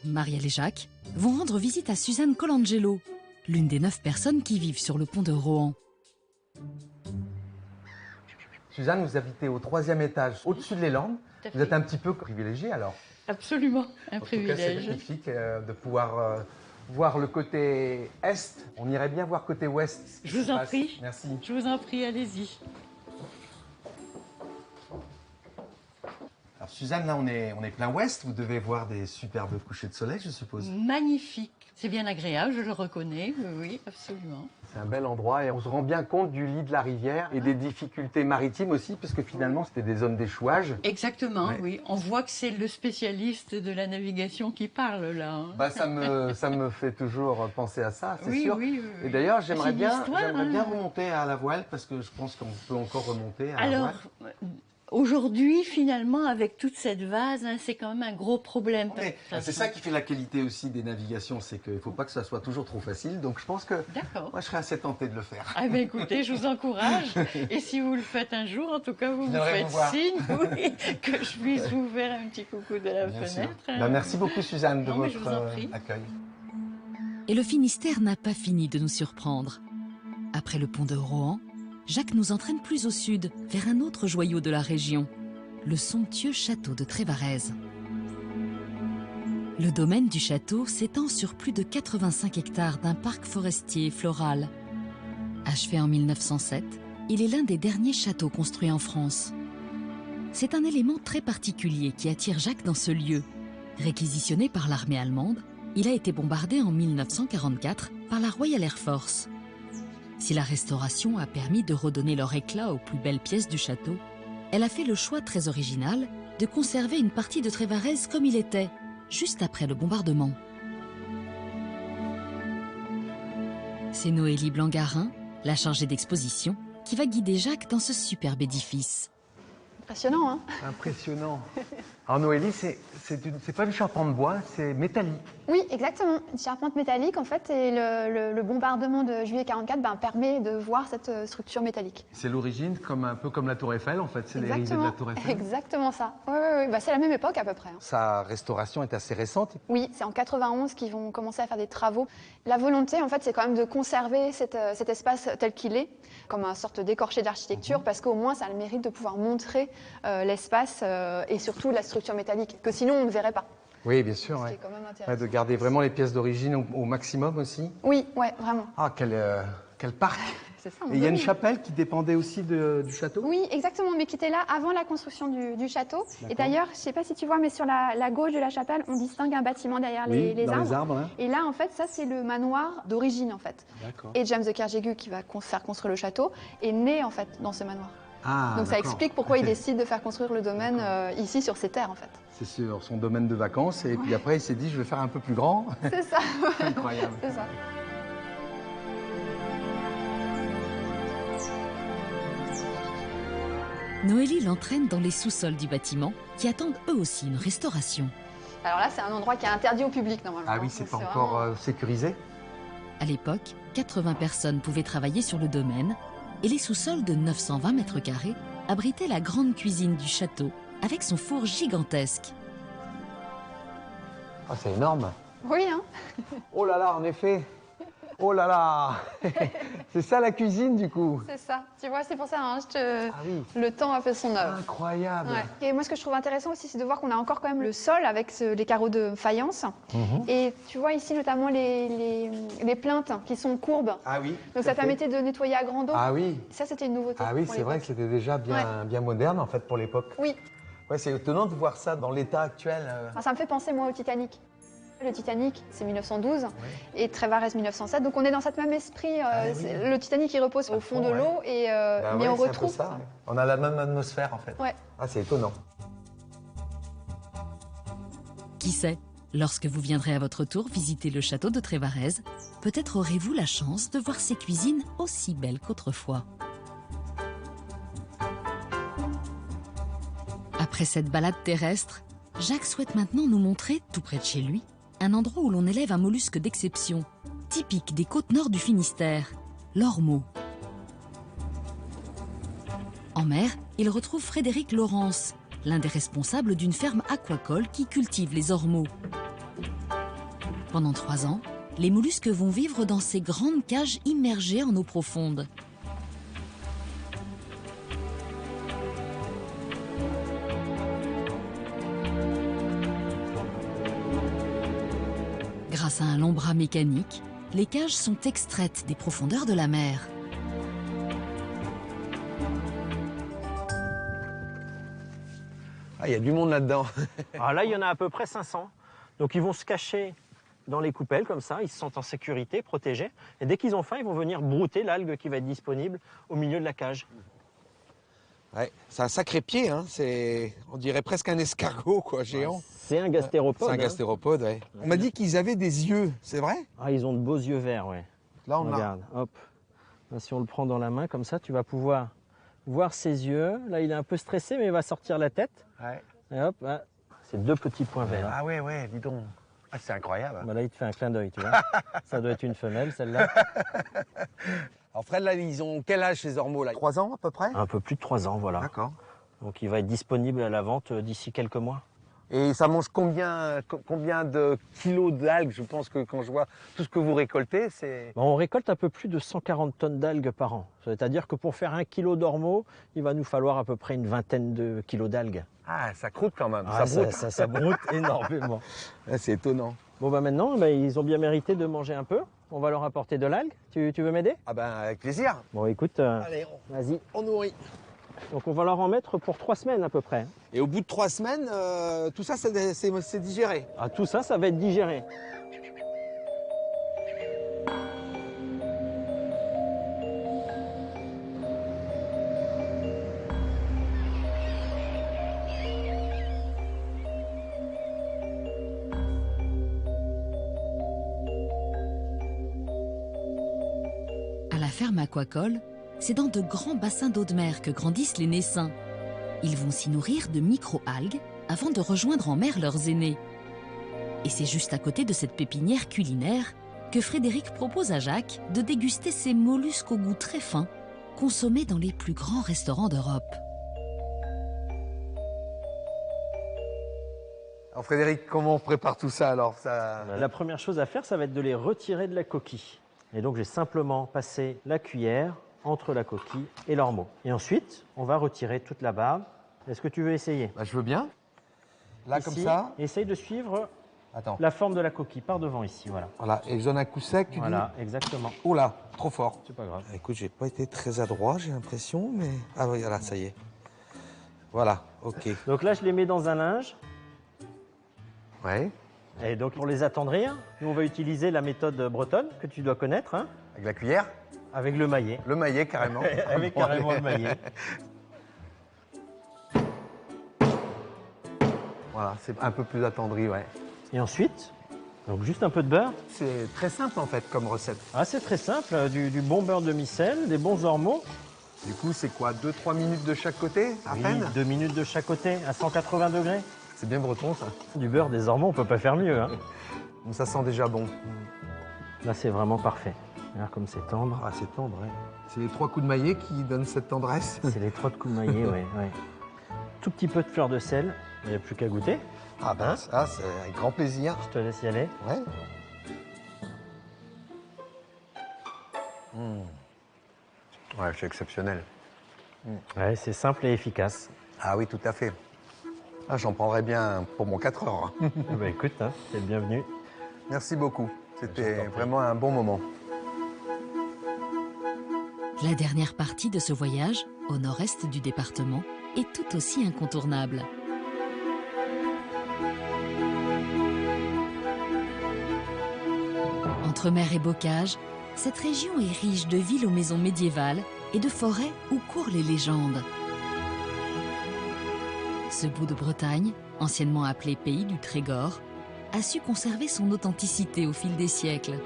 Marielle et Jacques vont rendre visite à Suzanne Colangelo, l'une des 9 personnes qui vivent sur le pont de Rohan. Suzanne, vous habitez au 3e étage, au-dessus de l'Éorne. Vous êtes un petit peu privilégiée alors? Absolument, un privilège. C'est magnifique de pouvoir voir le côté est. On irait bien voir côté ouest. Je vous en prie. Merci. Je vous en prie, allez-y. Alors Suzanne, là on est plein ouest. Vous devez voir des superbes couchers de soleil, je suppose. Magnifique. C'est bien agréable, je le reconnais. Oui, absolument. C'est un bel endroit et on se rend bien compte du lit de la rivière et des difficultés maritimes aussi, parce que finalement, c'était des zones d'échouage. Exactement, Ouais. oui. On voit que c'est le spécialiste de la navigation qui parle, là. Hein. Bah, ça me fait toujours penser à ça, c'est Oui, sûr. oui, oui, oui. Et d'ailleurs, j'aimerais C'est une bien, histoire, hein. remonter à la voile, parce que je pense qu'on peut encore remonter à la Alors, voile. aujourd'hui, finalement, avec toute cette vase, hein, c'est quand même un gros problème. Mais c'est ça qui fait la qualité aussi des navigations, c'est qu'il ne faut pas que ça soit toujours trop facile. Donc je pense que D'accord. moi je serais assez tenté de le faire. Ah ben écoutez, je vous encourage. Et si vous le faites un jour, en tout cas, vous me Viendrai faites vous voir. signe, oui, que je puisse vous faire un petit coucou de la Bien sûr. fenêtre. Bah, merci beaucoup Suzanne de Non, mais je votre vous en prie. accueil. Et le Finistère n'a pas fini de nous surprendre. Après le pont de Rohan, Jacques nous entraîne plus au sud, vers un autre joyau de la région, le somptueux château de Trévarez. Le domaine du château s'étend sur plus de 85 hectares d'un parc forestier et floral. Achevé en 1907, il est l'un des derniers châteaux construits en France. C'est un élément très particulier qui attire Jacques dans ce lieu. Réquisitionné par l'armée allemande, il a été bombardé en 1944 par la Royal Air Force. Si la restauration a permis de redonner leur éclat aux plus belles pièces du château, elle a fait le choix très original de conserver une partie de Trévarez comme il était, juste après le bombardement. C'est Noélie Blangarin, la chargée d'exposition, qui va guider Jacques dans ce superbe édifice. Impressionnant, hein? Impressionnant. Alors Noélie, c'est pas du charpente de bois, c'est métallique. Oui, exactement. Une charpente métallique, en fait, et le bombardement de juillet 44 permet de voir cette structure métallique. C'est l'origine, un peu comme la Tour Eiffel en fait, c'est les rivets de la Tour Eiffel. Exactement ça. Oui, oui, oui. C'est la même époque à peu près. Hein. Sa restauration est assez récente. Oui, c'est en 91 qu'ils vont commencer à faire des travaux. La volonté, en fait, c'est quand même de conserver cet espace tel qu'il est, comme une sorte d'écorché d'architecture, parce qu'au moins, ça a le mérite de pouvoir montrer l'espace et surtout la structure métallique, que sinon, on ne verrait pas. Oui, bien sûr. Ce qui est quand même intéressant. Ouais, de garder vraiment les pièces d'origine au maximum aussi. Oui, ouais, vraiment. Ah, quel parc! C'est ça. Et il y a une chapelle qui dépendait aussi du château? Oui, exactement, mais qui était là avant la construction du château. Et d'ailleurs, je ne sais pas si tu vois, mais sur la gauche de la chapelle, on distingue un bâtiment derrière les arbres. Hein. Et là, en fait, ça, c'est le manoir d'origine, en fait. Et James de Kerjégу, qui va faire construire le château, est né, en fait, dans ce manoir. Ah, donc ça explique pourquoi il décide de faire construire le domaine ici, sur ces terres, en fait. C'est sur son domaine de vacances, et puis après, il s'est dit, je vais faire un peu plus grand. C'est ça. Incroyable. C'est ça. Noélie l'entraîne dans les sous-sols du bâtiment, qui attendent eux aussi une restauration. Alors là, c'est un endroit qui est interdit au public, normalement. Ah oui, c'est pas encore sécurisé? À l'époque, 80 personnes pouvaient travailler sur le domaine, et les sous-sols de 920 mètres carrés abritaient la grande cuisine du château, avec son four gigantesque. Ah, c'est énorme. Oui, hein. Oh là là, en effet. Oh là là. C'est ça la cuisine, du coup? C'est ça. Tu vois, c'est pour ça, hein, Ah oui. le temps a fait son œuvre. Incroyable. Ouais. Et moi, ce que je trouve intéressant aussi, c'est de voir qu'on a encore quand même le sol avec les carreaux de faïence. Et tu vois ici notamment les plinthes qui sont courbes. Ah oui. Donc ça permettait de nettoyer à grande eau. Ah oui. Ça, c'était une nouveauté. Ah oui, pour c'est vrai que l'époque. c'était déjà bien moderne, en fait, pour l'époque. Oui. Ouais, c'est étonnant de voir ça dans l'état actuel. Enfin, ça me fait penser, moi, au Titanic. Le Titanic, c'est 1912 et Trévarez 1907. Donc on est dans cet même esprit. Le Titanic, il repose au fond de l'eau, et mais on retrouve ça. Ouais. On a la même atmosphère, en fait. Ouais. Ah, c'est étonnant. Qui sait, lorsque vous viendrez à votre tour visiter le château de Trévarez, peut-être aurez-vous la chance de voir ses cuisines aussi belles qu'autrefois. Après cette balade terrestre, Jacques souhaite maintenant nous montrer, tout près de chez lui, un endroit où l'on élève un mollusque d'exception, typique des côtes nord du Finistère, l'ormeau. En mer, il retrouve Frédéric Laurence, l'un des responsables d'une ferme aquacole qui cultive les ormeaux. Pendant 3 ans, les mollusques vont vivre dans ces grandes cages immergées en eau profonde. Grâce à un long bras mécanique, les cages sont extraites des profondeurs de la mer. Ah, il y a du monde là-dedans. Alors là, il y en a à peu près 500. Donc ils vont se cacher dans les coupelles comme ça, ils se sentent en sécurité, protégés. Et dès qu'ils ont faim, ils vont venir brouter l'algue qui va être disponible au milieu de la cage. Ouais, c'est un sacré pied, hein. On dirait presque un escargot, quoi, géant. C'est un gastéropode. C'est un gastéropode, ouais. On m'a dit qu'ils avaient des yeux, c'est vrai? Ah, ils ont de beaux yeux verts, ouais. Là, regarde, hop. Là, si on le prend dans la main comme ça, tu vas pouvoir voir ses yeux. Là, il est un peu stressé, mais il va sortir la tête. Ouais. Et hop, là, c'est 2 petits points verts. Ah ouais, dis donc. Ah, c'est incroyable. Bah là, il te fait un clin d'œil, tu vois. Ça doit être une femelle, celle-là. Alors Fred, là, ils ont quel âge ces ormeaux là? 3 ans à peu près? Un peu plus de 3 ans, voilà. D'accord. Donc il va être disponible à la vente d'ici quelques mois. Et ça mange combien de kilos d'algues? Je pense que quand je vois tout ce que vous récoltez, c'est... Bon, on récolte un peu plus de 140 tonnes d'algues par an. C'est-à-dire que pour faire 1 kilo d'ormeaux, il va nous falloir à peu près une vingtaine de kilos d'algues. Ah, ça croûte quand même, Ah, ça broute. Ça broute énormément. Ah, c'est étonnant. Bon, bah maintenant, ils ont bien mérité de manger un peu. On va leur apporter de l'algue. Tu veux m'aider? Ah ben, avec plaisir. Bon, écoute, Allez, vas-y. On nourrit. Donc on va leur en mettre pour 3 semaines à peu près. Et au bout de 3 semaines, tout ça, c'est digéré? Ah, tout ça, ça va être digéré. À la ferme aquacole, c'est dans de grands bassins d'eau de mer que grandissent les naissins. Ils vont s'y nourrir de micro-algues avant de rejoindre en mer leurs aînés. Et c'est juste à côté de cette pépinière culinaire que Frédéric propose à Jacques de déguster ces mollusques au goût très fin, consommés dans les plus grands restaurants d'Europe. Alors Frédéric, comment on prépare tout ça alors La première chose à faire, ça va être de les retirer de la coquille. Et donc j'ai simplement passé la cuillère entre la coquille et l'ormeau. Et ensuite, on va retirer toute la barbe. Est-ce que tu veux essayer? Je veux bien. Là, ici, comme ça. Essaye de suivre Attends. la forme de la coquille par devant ici, voilà. Voilà, et je donne un coup sec, tu Voilà, exactement. Oh là, trop fort. C'est pas grave. Écoute, j'ai pas été très adroit, j'ai l'impression, mais... Ah oui, voilà, ça y est. Voilà, ok. Donc là, je les mets dans un linge. Ouais. Et donc pour les attendrir, nous on va utiliser la méthode bretonne que tu dois connaître. Hein, avec la cuillère? Avec le maillet. Le maillet, carrément. Avec carrément le maillet. Voilà, c'est un peu plus attendri, ouais. Et ensuite, donc juste un peu de beurre. C'est très simple en fait comme recette. Ah, c'est très simple, du bon beurre de micelle, des bons ormeaux. Du coup, c'est quoi, 2-3 minutes de chaque côté, à peine? 2 minutes de chaque côté, à 180 degrés. C'est bien breton, ça. Du beurre, des ormeaux, on peut pas faire mieux. Hein. Ça sent déjà bon. Là, c'est vraiment parfait. Regarde comme c'est tendre. Ah, c'est tendre, ouais. C'est les 3 coups de maillet qui donnent cette tendresse. C'est les 3 coups de maillet, ouais. Tout petit peu de fleur de sel, il n'y a plus qu'à goûter. Ah ben, ça, c'est avec grand plaisir. Je te laisse y aller. Ouais. Ouais, c'est exceptionnel. Ouais, c'est simple et efficace. Ah oui, tout à fait. Ah, j'en prendrais bien pour mon 4 heures. Bah écoute, hein, t'es le bienvenu. Merci beaucoup. C'était vraiment un bon moment. La dernière partie de ce voyage, au nord-est du département, est tout aussi incontournable. Entre mer et bocage, cette région est riche de villes aux maisons médiévales et de forêts où courent les légendes. Ce bout de Bretagne, anciennement appelé pays du Trégor, a su conserver son authenticité au fil des siècles.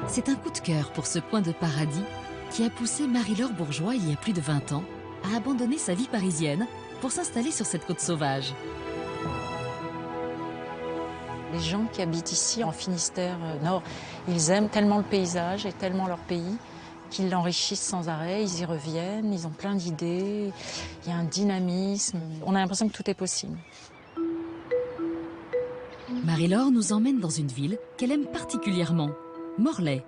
C'est un coup de cœur pour ce coin de paradis qui a poussé Marie-Laure Bourgeois, il y a plus de 20 ans, à abandonner sa vie parisienne pour s'installer sur cette côte sauvage. Les gens qui habitent ici, en Finistère Nord, ils aiment tellement le paysage et tellement leur pays qu'ils l'enrichissent sans arrêt, ils y reviennent, ils ont plein d'idées, il y a un dynamisme, on a l'impression que tout est possible. Marie-Laure nous emmène dans une ville qu'elle aime particulièrement, Morlaix.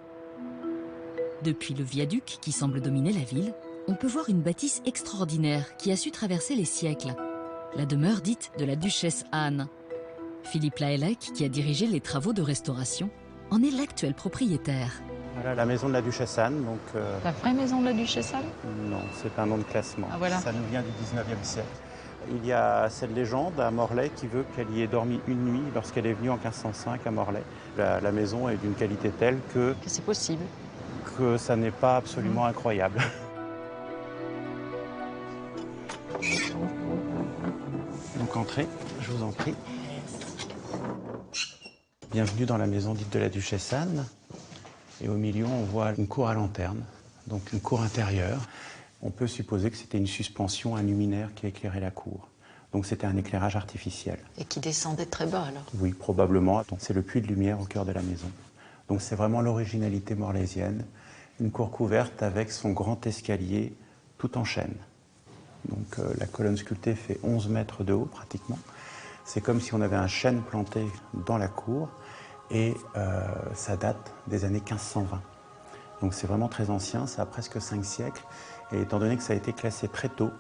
Depuis le viaduc qui semble dominer la ville, on peut voir une bâtisse extraordinaire qui a su traverser les siècles. La demeure dite de la duchesse Anne. Philippe Laëllec, qui a dirigé les travaux de restauration, en est l'actuel propriétaire. Voilà la maison de la duchesse Anne. Donc, La vraie maison de la duchesse Anne? non, c'est un nom de classement. Ah, voilà. Ça nous vient du 19e siècle. Il y a cette légende à Morlaix qui veut qu'elle y ait dormi une nuit lorsqu'elle est venue en 1505 à Morlaix. La maison est d'une qualité telle que c'est possible. Que ça n'est pas absolument incroyable. Donc entrez, je vous en prie. Bienvenue dans la maison dite de la Duchesse Anne. Et au milieu, on voit une cour à lanterne, donc une cour intérieure. On peut supposer que c'était une suspension, un luminaire qui éclairait la cour. Donc c'était un éclairage artificiel. Et qui descendait très bas alors? Oui, probablement. Donc c'est le puits de lumière au cœur de la maison. Donc c'est vraiment l'originalité morlaisienne. Une cour couverte avec son grand escalier tout en chêne. Donc la colonne sculptée fait 11 mètres de haut pratiquement. C'est comme si on avait un chêne planté dans la cour et ça date des années 1520. Donc c'est vraiment très ancien, ça a presque 5 siècles. Et étant donné que ça a été classé très tôt,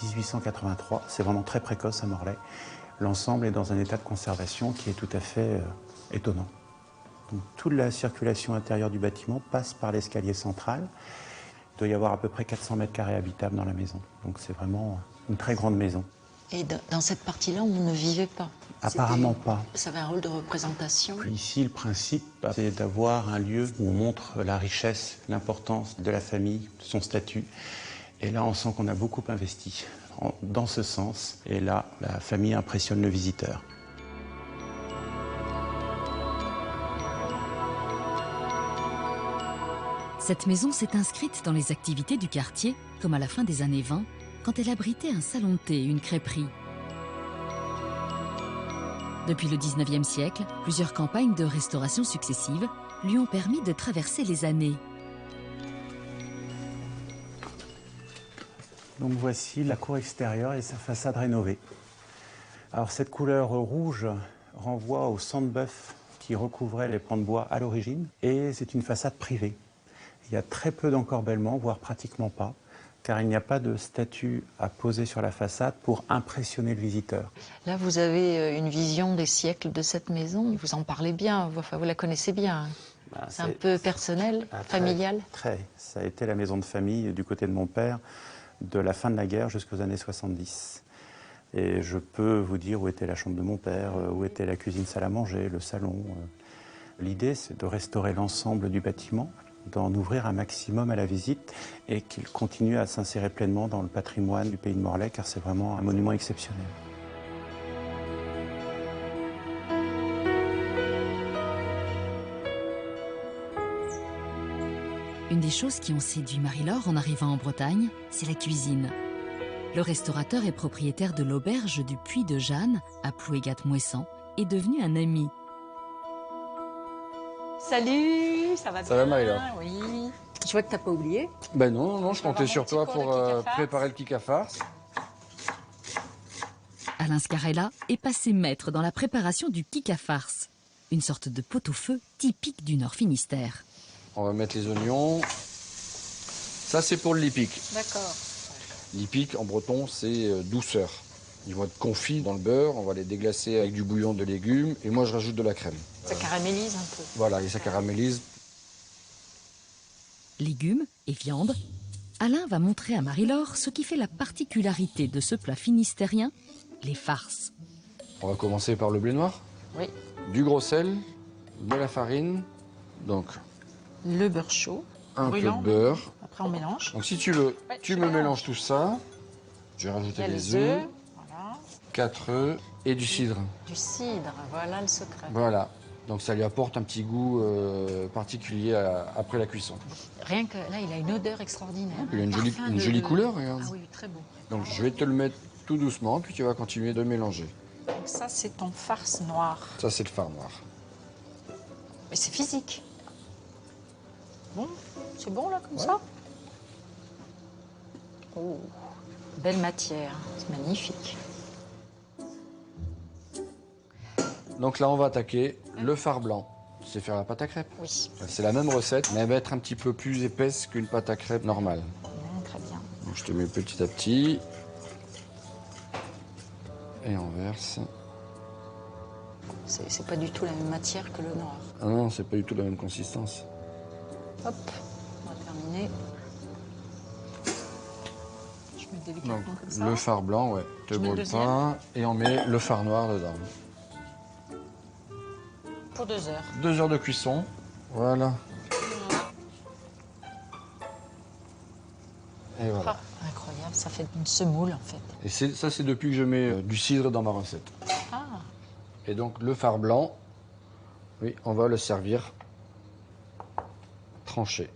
1883, c'est vraiment très précoce à Morlaix, l'ensemble est dans un état de conservation qui est tout à fait étonnant. Donc, toute la circulation intérieure du bâtiment passe par l'escalier central. Il doit y avoir à peu près 400 mètres carrés habitables dans la maison. Donc c'est vraiment une très grande maison. Et dans cette partie-là, on ne vivait pas? Apparemment pas. Ça avait un rôle de représentation? Ici, le principe, c'est d'avoir un lieu où on montre la richesse, l'importance de la famille, son statut. Et là, on sent qu'on a beaucoup investi dans ce sens. Et là, la famille impressionne le visiteur. Cette maison s'est inscrite dans les activités du quartier, comme à la fin des années 20, quand elle abritait un salon de thé et une crêperie. Depuis le 19e siècle, plusieurs campagnes de restauration successives lui ont permis de traverser les années. Donc voici la cour extérieure et sa façade rénovée. Alors cette couleur rouge renvoie au sang de bœuf qui recouvrait les pans de bois à l'origine, et c'est une façade privée. Il y a très peu d'encorbellement, voire pratiquement pas, car il n'y a pas de statue à poser sur la façade pour impressionner le visiteur. Là, vous avez une vision des siècles de cette maison. Vous en parlez bien, enfin, vous la connaissez bien. C'est un peu personnel, familial. Très. Ça a été la maison de famille du côté de mon père, de la fin de la guerre jusqu'aux années 70. Et je peux vous dire où était la chambre de mon père, où était la cuisine salle à manger, le salon. L'idée, c'est de restaurer l'ensemble du bâtiment, d'en ouvrir un maximum à la visite et qu'il continue à s'insérer pleinement dans le patrimoine du pays de Morlaix, car c'est vraiment un monument exceptionnel. Une des choses qui ont séduit Marie-Laure en arrivant en Bretagne, c'est la cuisine. Le restaurateur et propriétaire de l'auberge du Puy de Jeanne, à Plouégat-Mouessant, est devenu un ami. Salut, ça va bien? Ça va, Marie-Laure? Oui. Je vois que t'as pas oublié. Ben non, je comptais sur toi pour préparer le kika-farce. Alain Scarella est passé maître dans la préparation du kika-farce, une sorte de pot-au-feu typique du Nord Finistère. On va mettre les oignons. Ça, c'est pour le lipic. D'accord. Lipic, en breton, c'est douceur. Ils vont être confits dans le beurre, on va les déglacer avec du bouillon de légumes, et moi, je rajoute de la crème. Ça caramélise un peu. Voilà, et ça caramélise. Légumes et viande, Alain va montrer à Marie-Laure ce qui fait la particularité de ce plat finistérien, les farces. On va commencer par le blé noir. Oui. Du gros sel, de la farine, donc le beurre chaud, un brûlant. peu de beurre. Après, on mélange. Donc si tu veux, tu me mélanges tout ça. Je vais rajouter les œufs. Voilà. 4 œufs et du cidre. Du cidre, voilà le secret. Voilà. Donc ça lui apporte un petit goût particulier après la cuisson. Rien que là, il a une odeur extraordinaire. Il a une jolie couleur, regarde. Ah oui, très beau. Donc je vais te le mettre tout doucement, puis tu vas continuer de mélanger. Donc ça, c'est ton farce noir. Ça, c'est le fard noir. Mais c'est physique. Bon, c'est bon là, comme ça? Oh, belle matière, c'est magnifique. Donc là, on va attaquer le fard blanc. Tu sais faire la pâte à crêpes? Oui. C'est la même recette, mais elle va être un petit peu plus épaisse qu'une pâte à crêpes normale. Très bien. Donc, je te mets petit à petit. Et on verse. C'est pas du tout la même matière que le noir. Ah non, c'est pas du tout la même consistance. Hop, on va terminer. Je Je mets délicatement Donc, comme ça. le fard blanc, ouais, de Je mets le brûle-pain, et on met le fard noir dedans. Pour 2 heures. 2 heures de cuisson, voilà. Et voilà. Ah, incroyable, ça fait une semoule en fait. Et ça, c'est depuis que je mets du cidre dans ma recette. Ah. Et donc, le fard blanc, oui, on va le servir tranché.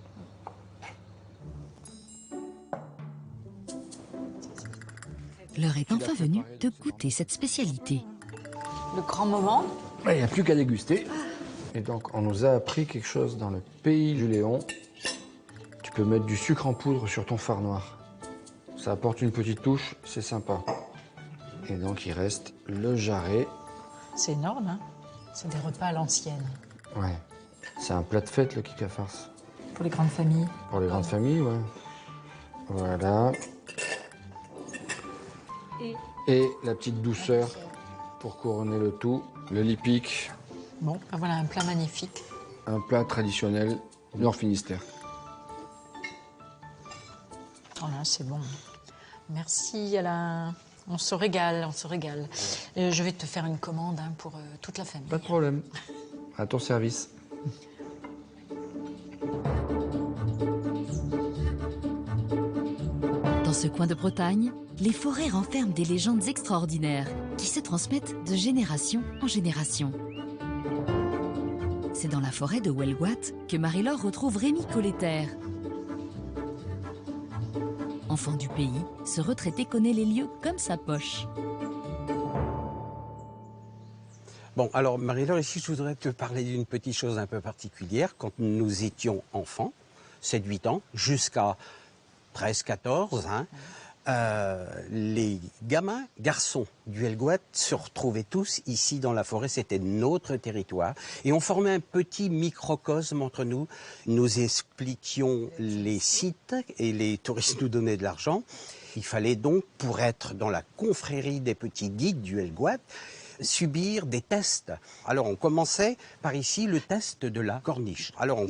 L'heure est enfin venue de goûter cette spécialité. Le grand moment. Il n'y a plus qu'à déguster. Et donc, on nous a appris quelque chose dans le pays du Léon. Tu peux mettre du sucre en poudre sur ton fard noir. Ça apporte une petite touche, c'est sympa. Et donc, il reste le jarret. C'est énorme, hein. C'est des repas à l'ancienne. Ouais. C'est un plat de fête, le kika farce. Pour les grandes familles. Pour les grandes familles, ouais. Voilà. Et la petite douceur pour couronner le tout, le lipic. Bon, ben voilà un plat magnifique. Un plat traditionnel Nord Finistère. Voilà, c'est bon. Merci Alain. On se régale, on se régale. Je vais te faire une commande hein, pour toute la famille. Pas de problème. À ton service. Dans ce coin de Bretagne, les forêts renferment des légendes extraordinaires qui se transmettent de génération en génération. C'est dans la forêt de Huelgoat que Marie-Laure retrouve Rémi Colletter. Enfant du pays, ce retraité connaît les lieux comme sa poche. Bon, alors Marie-Laure, ici je voudrais te parler d'une petite chose un peu particulière. Quand nous étions enfants, 7-8 ans, jusqu'à 13-14, les gamins, garçons du Huelgoat se retrouvaient tous ici dans la forêt, c'était notre territoire. Et on formait un petit microcosme entre nous. Nous expliquions les sites et les touristes nous donnaient de l'argent. Il fallait donc, pour être dans la confrérie des petits guides du Huelgoat, subir des tests. Alors on commençait par ici le test de la corniche. Alors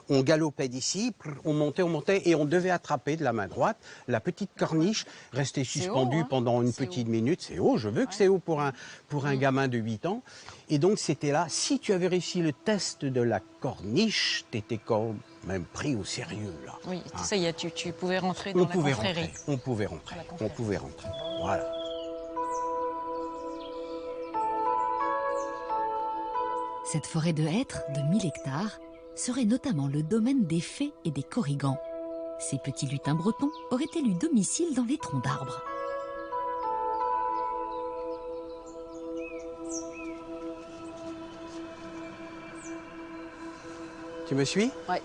on galopait d'ici, on montait et on devait attraper de la main droite la petite corniche, rester suspendue pendant une petite minute. C'est haut, je veux que c'est haut pour un gamin de 8 ans. Et donc c'était là, si tu avais réussi le test de la corniche, t'étais quand même pris au sérieux là. Oui, ça y est, tu pouvais rentrer dans la confrérie. On pouvait rentrer. Voilà. Cette forêt de hêtres de 1000 hectares serait notamment le domaine des fées et des corrigans. Ces petits lutins bretons auraient élu domicile dans les troncs d'arbres. Tu me suis? Oui.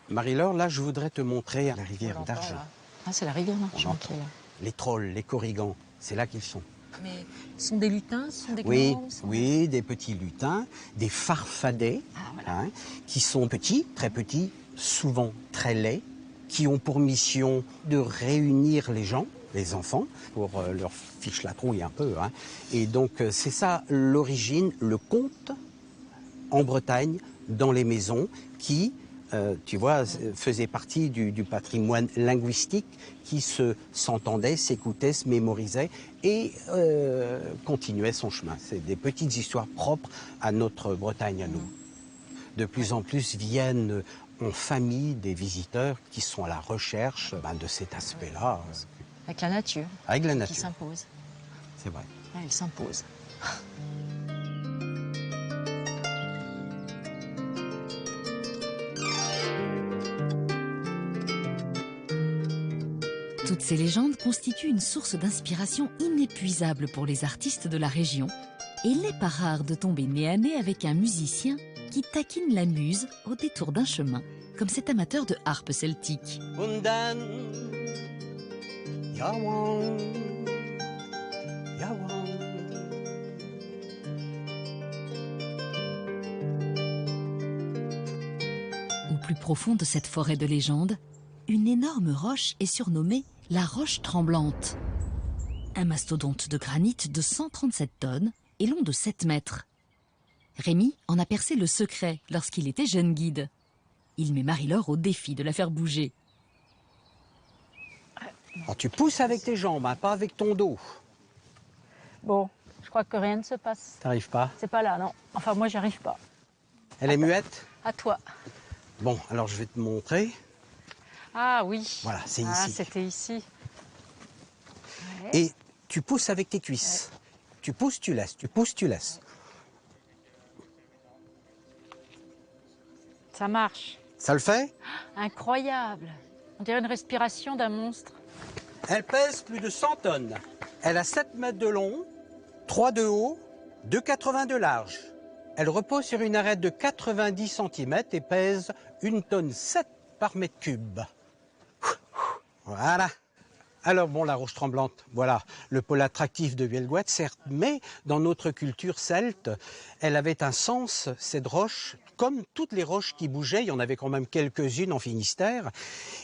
Marie-Laure, là, je voudrais te montrer la rivière d'Argent. Ah, c'est la rivière d'Argent qui est là. Les trolls, les corrigans, c'est là qu'ils sont. Mais ce sont des lutins, ce sont des oui, glands, oui, des petits lutins, des farfadets, qui sont petits, très petits, souvent très laids, qui ont pour mission de réunir les gens, les enfants, pour leur fiche la trouille un peu. Et donc, c'est ça l'origine, le conte en Bretagne, dans les maisons, qui, tu vois, faisait partie du patrimoine linguistique qui s'entendait, s'écoutait, se mémorisait et continuait son chemin. C'est des petites histoires propres à notre Bretagne à nous. De plus en plus viennent en famille des visiteurs qui sont à la recherche de cet aspect-là. Avec la nature. Avec la nature. Qui s'impose. C'est vrai. Ouais, elle s'impose. Toutes ces légendes constituent une source d'inspiration inépuisable pour les artistes de la région. Et il n'est pas rare de tomber nez à nez avec un musicien qui taquine la muse au détour d'un chemin, comme cet amateur de harpe celtique. Au plus profond de cette forêt de légendes, une énorme roche est surnommée la roche tremblante. Un mastodonte de granit de 137 tonnes et long de 7 mètres. Rémi en a percé le secret lorsqu'il était jeune guide. Il met Marie-Laure au défi de la faire bouger. Alors, tu pousses avec tes jambes, hein, pas avec ton dos. Bon, je crois que rien ne se passe. T'arrives pas? C'est pas là, non. Enfin, moi, j'y arrive pas. Elle est muette? À toi. Bon, alors je vais te montrer. Ah oui. Voilà, c'est Ah, ici. c'était ici. Ouais. Et tu pousses avec tes cuisses. Ouais. Tu pousses, tu laisses. Tu pousses, tu laisses. Ça marche. Ça le fait? Incroyable. On dirait une respiration d'un monstre. Elle pèse plus de 100 tonnes. Elle a 7 mètres de long, 3 de haut, 2,80 de large. Elle repose sur une arête de 90 cm et pèse 1,7 tonne par mètre cube. Voilà. Alors bon, la roche tremblante, voilà, le pôle attractif de Huelgoat, certes, mais dans notre culture celte, elle avait un sens, cette roche, comme toutes les roches qui bougeaient, il y en avait quand même quelques-unes en Finistère,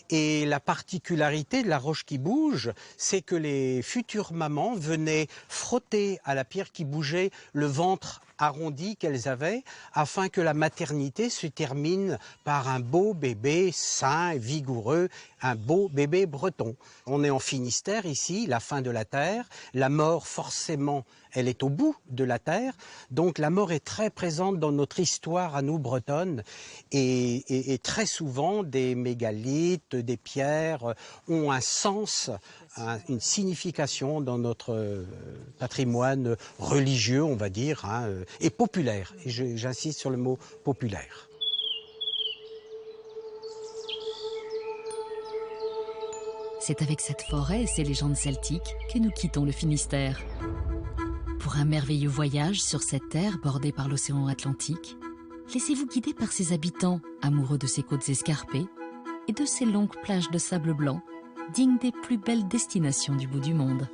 et la particularité de la roche qui bouge, c'est que les futures mamans venaient frotter à la pierre qui bougeait le ventre arrondi qu'elles avaient, afin que la maternité se termine par un beau bébé sain et vigoureux, un beau bébé breton. On est en Finistère ici, la fin de la terre, la mort forcément, elle est au bout de la terre, donc la mort est très présente dans notre histoire à nous bretonnes, et très souvent des mégalithes, des pierres ont un sens, une signification dans notre patrimoine religieux, on va dire, hein, et populaire. Et j'insiste sur le mot populaire. C'est avec cette forêt et ses légendes celtiques que nous quittons le Finistère. Pour un merveilleux voyage sur cette terre bordée par l'océan Atlantique, laissez-vous guider par ses habitants, amoureux de ses côtes escarpées et de ses longues plages de sable blanc, dignes des plus belles destinations du bout du monde.